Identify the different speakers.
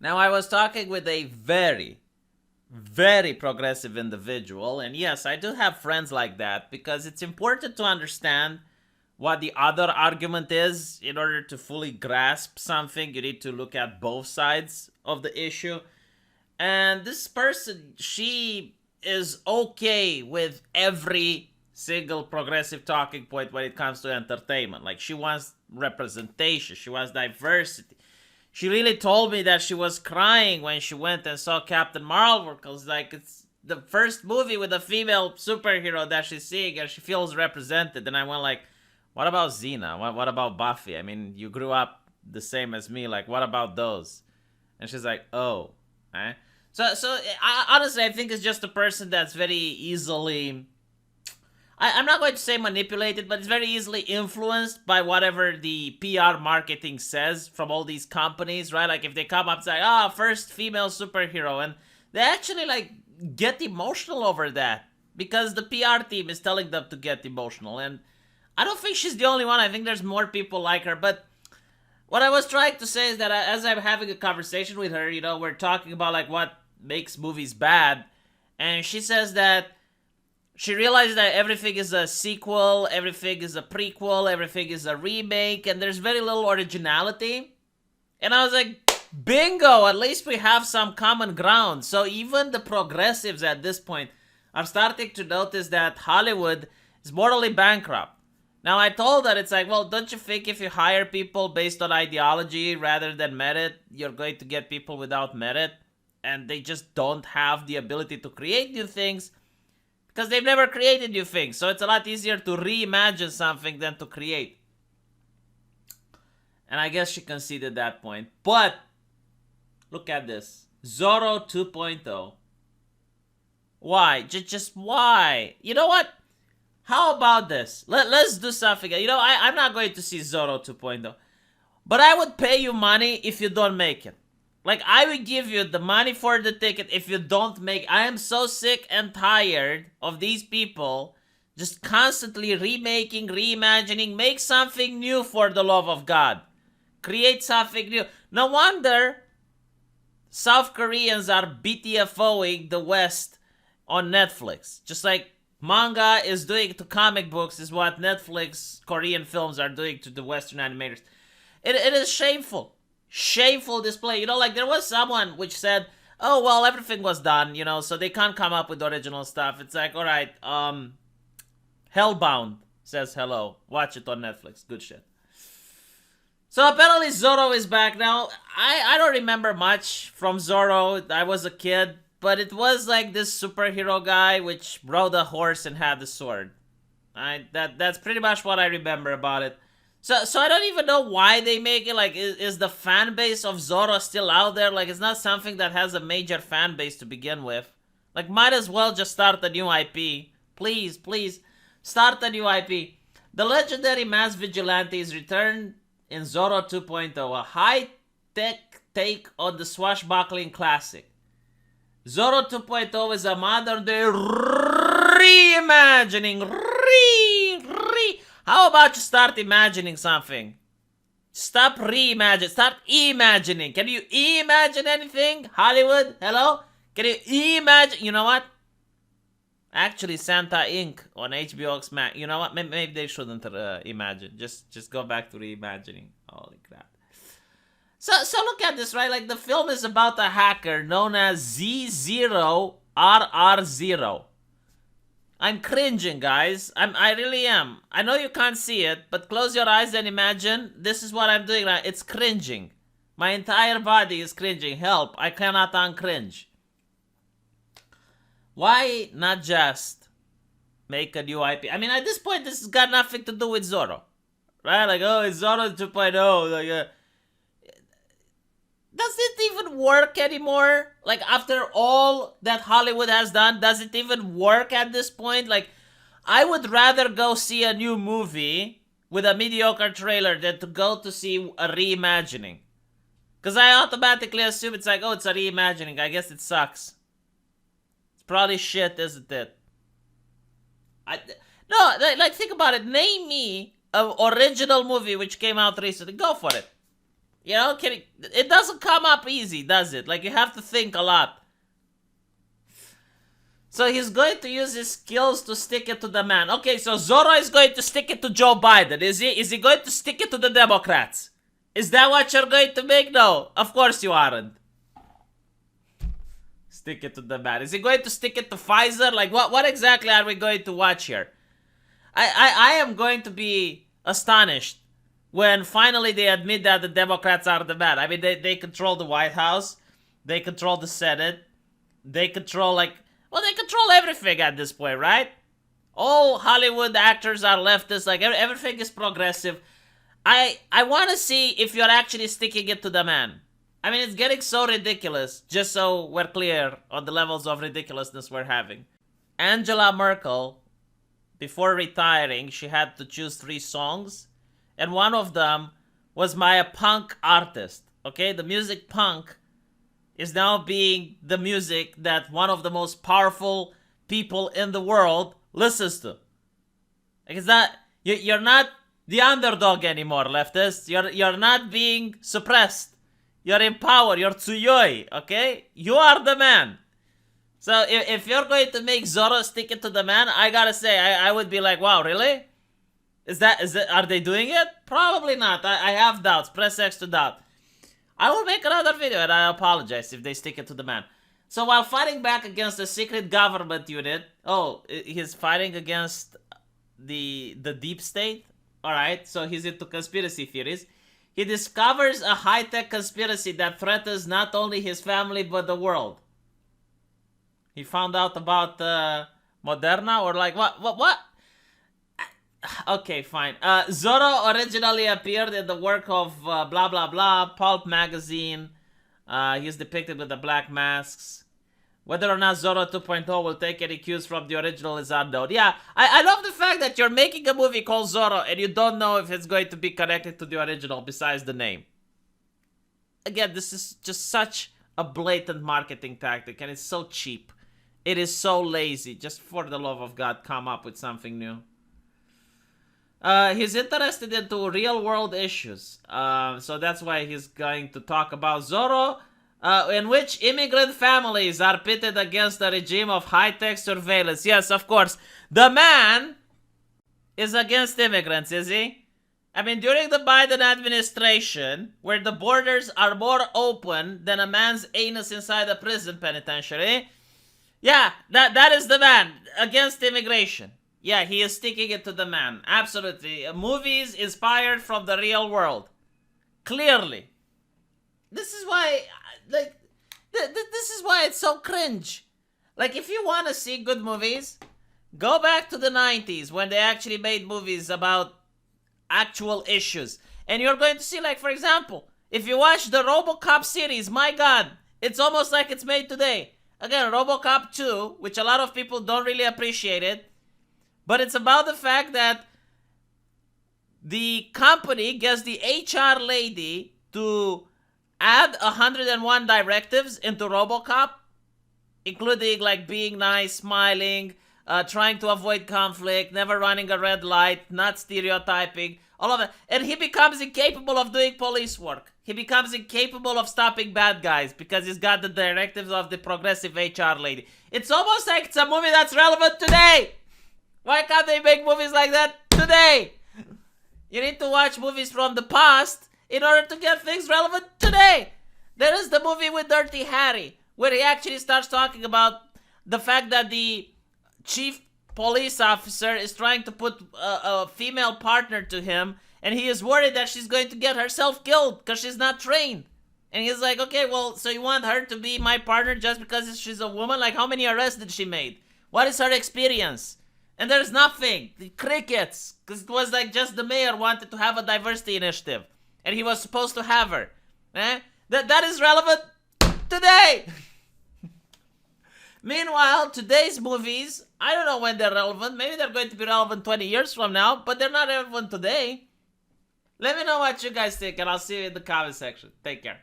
Speaker 1: Now, I was talking with a very, very progressive individual, and yes, I do have friends like that because it's important to understand what the other argument is in order to fully grasp something. You need to look at both sides of the issue. And this person, she is okay with every single progressive talking point when it comes to entertainment. Like, she wants representation, she wants diversity. She really told me that she was crying when she went and saw Captain Marvel because, like, it's the first movie with a female superhero that she's seeing and she feels represented. And I went like, what about Xena? What about Buffy? I mean, you grew up the same as me. Like, what about those? And she's like, oh, eh? Honestly, I think it's just a person that's very easily, I'm not going to say manipulated, but it's very easily influenced by whatever the PR marketing says from all these companies, right? Like, if they come up and say, oh, first female superhero, and they actually, like, get emotional over that because the PR team is telling them to get emotional. And I don't think she's the only one. I think there's more people like her. But what I was trying to say is that as I'm having a conversation with her, we're talking about, like, what makes movies bad. And she says that she realized that everything is a sequel, everything is a prequel, everything is a remake, and there's very little originality. And I was like, bingo, at least we have some common ground. So even the progressives at this point are starting to notice that Hollywood is morally bankrupt. Now, I told her, it's like, well, don't you think if you hire people based on ideology rather than merit, you're going to get people without merit? And they just don't have the ability to create new things because they've never created new things. So it's a lot easier to reimagine something than to create. And I guess she conceded that point. But look at this. Zoro 2.0. Why? Just why? You know what? How about this? Let's do something. I'm not going to see Zoro 2.0. But I would pay you money if you don't make it. Like, I would give you the money for the ticket if you don't make it. I am so sick and tired of these people just constantly remaking, reimagining. Make something new for the love of God. Create something new. No wonder South Koreans are BTFOing the West on Netflix. Just like manga is doing to comic books is what Netflix Korean films are doing to the Western animators. It is shameful. Shameful display. Like, there was someone which said, oh, well, everything was done, so they can't come up with original stuff. It's like, alright, Hellbound says hello. Watch it on Netflix. Good shit. So apparently Zoro is back now. I don't remember much from Zoro. I was a kid. But it was like this superhero guy which rode a horse and had a sword. That's pretty much what I remember about it. So I don't even know why they make it. Like, is the fan base of Zoro still out there? Like, it's not something that has a major fan base to begin with. Like, might as well just start a new IP. Please, start a new IP. The legendary mass vigilantes return in Zoro 2.0, a high-tech take on the swashbuckling classic. Zoro 2.0 is a modern-day reimagining. How about you start imagining something? Stop reimagining. Start imagining. Can you imagine anything? Hollywood? Hello? Can you imagine? You know what? Actually, Santa Inc. on HBO Max. You know what? Maybe they shouldn't imagine. Just go back to reimagining. Holy crap. So look at this, right? Like, the film is about a hacker known as Z0RR0. I'm cringing, guys. I really am. I know you can't see it, but close your eyes and imagine. This is what I'm doing now. It's cringing. My entire body is cringing. Help. I cannot uncringe. Why not just make a new IP? I mean, at this point, this has got nothing to do with Zoro. Right? Like, oh, it's Zoro 2.0. Like, does it even work anymore? Like, after all that Hollywood has done, does it even work at this point? Like, I would rather go see a new movie with a mediocre trailer than to go to see a reimagining. Because I automatically assume it's like, oh, it's a reimagining. I guess it sucks. It's probably shit, isn't it? No, think about it. Name me an original movie which came out recently. Go for it. You know, it doesn't come up easy, does it? Like, you have to think a lot. So he's going to use his skills to stick it to the man. Okay, so Zoro is going to stick it to Joe Biden. Is he? Is he going to stick it to the Democrats? Is that what you're going to make? No, of course you aren't. Stick it to the man. Is he going to stick it to Pfizer? Like, what exactly are we going to watch here? I am going to be astonished when finally they admit that the Democrats are the bad. I mean, they control the White House. They control the Senate. They control, like, well, they control everything at this point, right? All Hollywood actors are leftists. Like, everything is progressive. I want to see if you're actually sticking it to the man. I mean, it's getting so ridiculous, just so we're clear on the levels of ridiculousness we're having. Angela Merkel, before retiring, she had to choose 3 songs, and one of them was by a punk artist, okay? The music punk is now being the music that one of the most powerful people in the world listens to. Like, it's not, you're not the underdog anymore, leftists. You're not being suppressed. You're in power. You're Tsuyoi, okay? You are the man. So if you're going to make Zoro stick it to the man, I gotta say, I would be like, wow, really? Are they doing it? Probably not. I have doubts. Press X to doubt. I will make another video and I apologize if they stick it to the man. So while fighting back against the secret government unit, oh, he's fighting against the deep state? Alright, so he's into conspiracy theories. He discovers a high-tech conspiracy that threatens not only his family but the world. He found out about Moderna, or like what? Okay, fine. Zoro originally appeared in the work of blah blah blah, Pulp magazine. He's depicted with the black masks. Whether or not Zoro 2.0 will take any cues from the original is unknown. Yeah, I love the fact that you're making a movie called Zoro and you don't know if it's going to be connected to the original besides the name. Again, this is just such a blatant marketing tactic and it's so cheap. It is so lazy. Just for the love of God, come up with something new. He's interested into real world issues. So that's why he's going to talk about Zoro, in which immigrant families are pitted against a regime of high-tech surveillance. Yes, of course. The man is against immigrants, is he? I mean, during the Biden administration, where the borders are more open than a man's anus inside a prison penitentiary, yeah, that is the man against immigration. Yeah, he is sticking it to the man. Absolutely. Movies inspired from the real world. Clearly. This is why, like, this is why it's so cringe. Like, if you want to see good movies, go back to the 90s when they actually made movies about actual issues. And you're going to see, like, for example, if you watch the RoboCop series, my God, it's almost like it's made today. Again, RoboCop 2, which a lot of people don't really appreciate it, but it's about the fact that the company gets the HR lady to add 101 directives into RoboCop, including like being nice, smiling, trying to avoid conflict, never running a red light, not stereotyping, all of it. And he becomes incapable of doing police work. He becomes incapable of stopping bad guys because he's got the directives of the progressive HR lady. It's almost like it's a movie that's relevant today. Why can't they make movies like that today? You need to watch movies from the past in order to get things relevant today. There is the movie with Dirty Harry, where he actually starts talking about the fact that the chief police officer is trying to put a female partner to him, and he is worried that she's going to get herself killed because she's not trained. And he's like, okay, well, so you want her to be my partner just because she's a woman? Like, how many arrests did she make? What is her experience? And there's nothing. The crickets. Because it was like just the mayor wanted to have a diversity initiative. And he was supposed to have her. That is relevant today. Meanwhile, today's movies, I don't know when they're relevant. Maybe they're going to be relevant 20 years from now. But they're not relevant today. Let me know what you guys think. And I'll see you in the comment section. Take care.